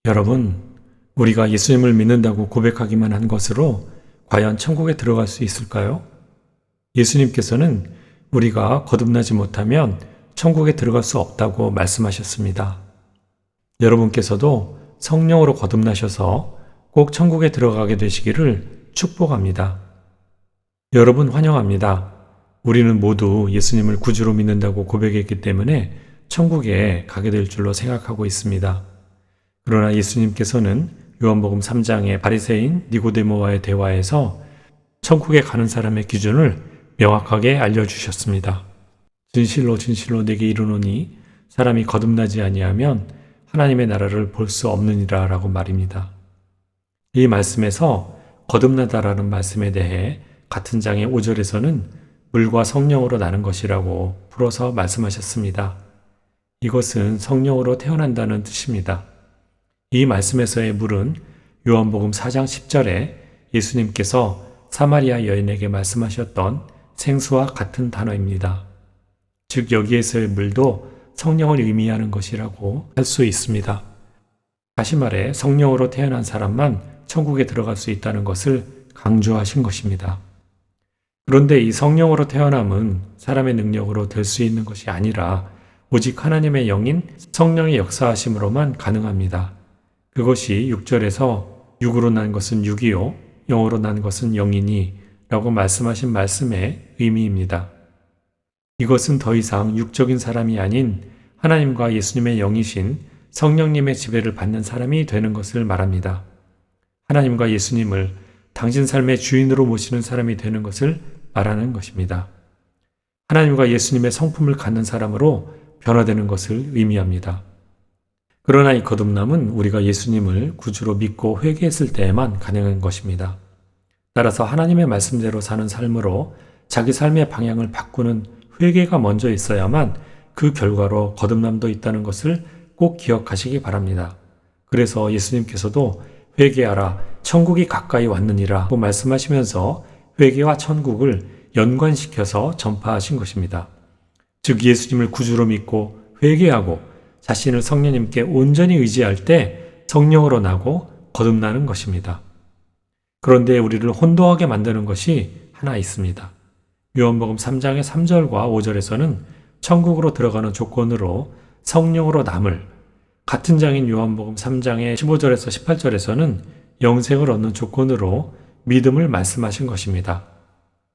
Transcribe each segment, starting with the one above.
여러분, 우리가 예수님을 믿는다고 고백하기만 한 것으로 과연 천국에 들어갈 수 있을까요? 예수님께서는 우리가 거듭나지 못하면 천국에 들어갈 수 없다고 말씀하셨습니다. 여러분께서도 성령으로 거듭나셔서 꼭 천국에 들어가게 되시기를 축복합니다. 여러분 환영합니다. 우리는 모두 예수님을 구주로 믿는다고 고백했기 때문에 천국에 가게 될 줄로 생각하고 있습니다. 그러나 예수님께서는 요한복음 3장의 바리새인 니고데모와의 대화에서 천국에 가는 사람의 기준을 명확하게 알려주셨습니다. 진실로 진실로 내게 이르노니 사람이 거듭나지 아니하면 하나님의 나라를 볼 수 없느니라 라고 말입니다. 이 말씀에서 거듭나다라는 말씀에 대해 같은 장의 5절에서는 물과 성령으로 나는 것이라고 풀어서 말씀하셨습니다. 이것은 성령으로 태어난다는 뜻입니다. 이 말씀에서의 물은 요한복음 4장 10절에 예수님께서 사마리아 여인에게 말씀하셨던 생수와 같은 단어입니다. 즉 여기에서의 물도 성령을 의미하는 것이라고 할 수 있습니다. 다시 말해 성령으로 태어난 사람만 천국에 들어갈 수 있다는 것을 강조하신 것입니다. 그런데 이 성령으로 태어남은 사람의 능력으로 될 수 있는 것이 아니라 오직 하나님의 영인 성령의 역사하심으로만 가능합니다. 그것이 6절에서 육으로 난 것은 육이요 영으로 난 것은 영이니 라고 말씀하신 말씀의 의미입니다. 이것은 더 이상 육적인 사람이 아닌 하나님과 예수님의 영이신 성령님의 지배를 받는 사람이 되는 것을 말합니다. 하나님과 예수님을 당신 삶의 주인으로 모시는 사람이 되는 것을 말하는 것입니다. 하나님과 예수님의 성품을 갖는 사람으로 변화되는 것을 의미합니다. 그러나 이 거듭남은 우리가 예수님을 구주로 믿고 회개했을 때에만 가능한 것입니다. 따라서 하나님의 말씀대로 사는 삶으로 자기 삶의 방향을 바꾸는 회개가 먼저 있어야만 그 결과로 거듭남도 있다는 것을 꼭 기억하시기 바랍니다. 그래서 예수님께서도 회개하라 천국이 가까이 왔느니라 고 말씀하시면서 회개와 천국을 연관시켜서 전파하신 것입니다. 즉 예수님을 구주로 믿고 회개하고 자신을 성령님께 온전히 의지할 때 성령으로 나고 거듭나는 것입니다. 그런데 우리를 혼동하게 만드는 것이 하나 있습니다. 요한복음 3장의 3절과 5절에서는 천국으로 들어가는 조건으로 성령으로 남을, 같은 장인 요한복음 3장의 15절에서 18절에서는 영생을 얻는 조건으로 믿음을 말씀하신 것입니다.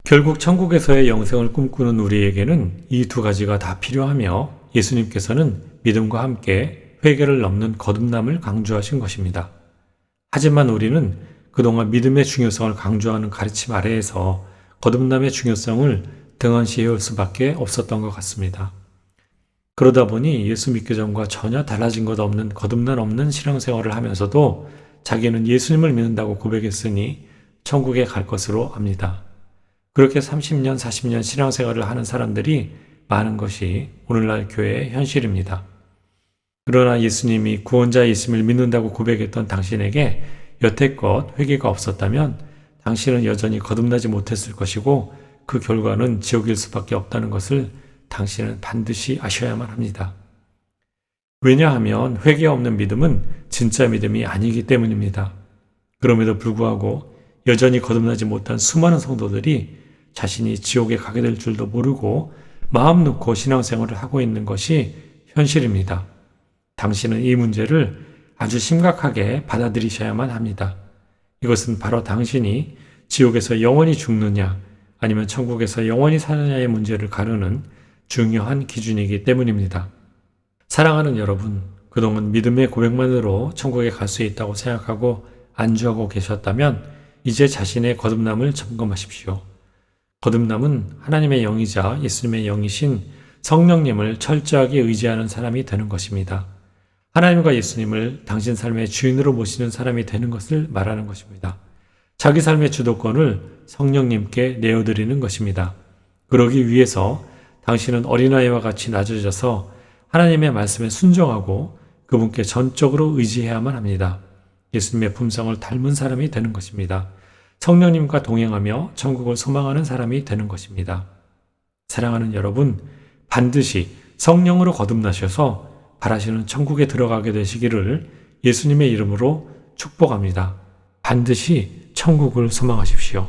결국 천국에서의 영생을 꿈꾸는 우리에게는 이 두 가지가 다 필요하며 예수님께서는 믿음과 함께 회개를 넘는 거듭남을 강조하신 것입니다. 하지만 우리는 그동안 믿음의 중요성을 강조하는 가르침 아래에서 거듭남의 중요성을 등한시해올 수밖에 없었던 것 같습니다. 그러다 보니 예수 믿기 전과 전혀 달라진 것 없는 거듭남 없는 신앙생활을 하면서도 자기는 예수님을 믿는다고 고백했으니 천국에 갈 것으로 압니다. 그렇게 30년, 40년 신앙생활을 하는 사람들이 많은 것이 오늘날 교회의 현실입니다. 그러나 예수님이 구원자이심을 믿는다고 고백했던 당신에게 여태껏 회개가 없었다면 당신은 여전히 거듭나지 못했을 것이고 그 결과는 지옥일 수밖에 없다는 것을 당신은 반드시 아셔야만 합니다. 왜냐하면 회개 없는 믿음은 진짜 믿음이 아니기 때문입니다. 그럼에도 불구하고 여전히 거듭나지 못한 수많은 성도들이 자신이 지옥에 가게 될 줄도 모르고 마음 놓고 신앙생활을 하고 있는 것이 현실입니다. 당신은 이 문제를 아주 심각하게 받아들이셔야만 합니다. 이것은 바로 당신이 지옥에서 영원히 죽느냐 아니면 천국에서 영원히 사느냐의 문제를 가르는 중요한 기준이기 때문입니다. 사랑하는 여러분, 그동안 믿음의 고백만으로 천국에 갈 수 있다고 생각하고 안주하고 계셨다면 이제 자신의 거듭남을 점검하십시오. 거듭남은 하나님의 영이자 예수님의 영이신 성령님을 철저하게 의지하는 사람이 되는 것입니다. 하나님과 예수님을 당신 삶의 주인으로 모시는 사람이 되는 것을 말하는 것입니다. 자기 삶의 주도권을 성령님께 내어드리는 것입니다. 그러기 위해서 당신은 어린아이와 같이 낮아져서 하나님의 말씀에 순종하고 그분께 전적으로 의지해야만 합니다. 예수님의 품성을 닮은 사람이 되는 것입니다. 성령님과 동행하며 천국을 소망하는 사람이 되는 것입니다. 사랑하는 여러분, 반드시 성령으로 거듭나셔서 바라시는 천국에 들어가게 되시기를 예수님의 이름으로 축복합니다. 반드시 천국을 소망하십시오.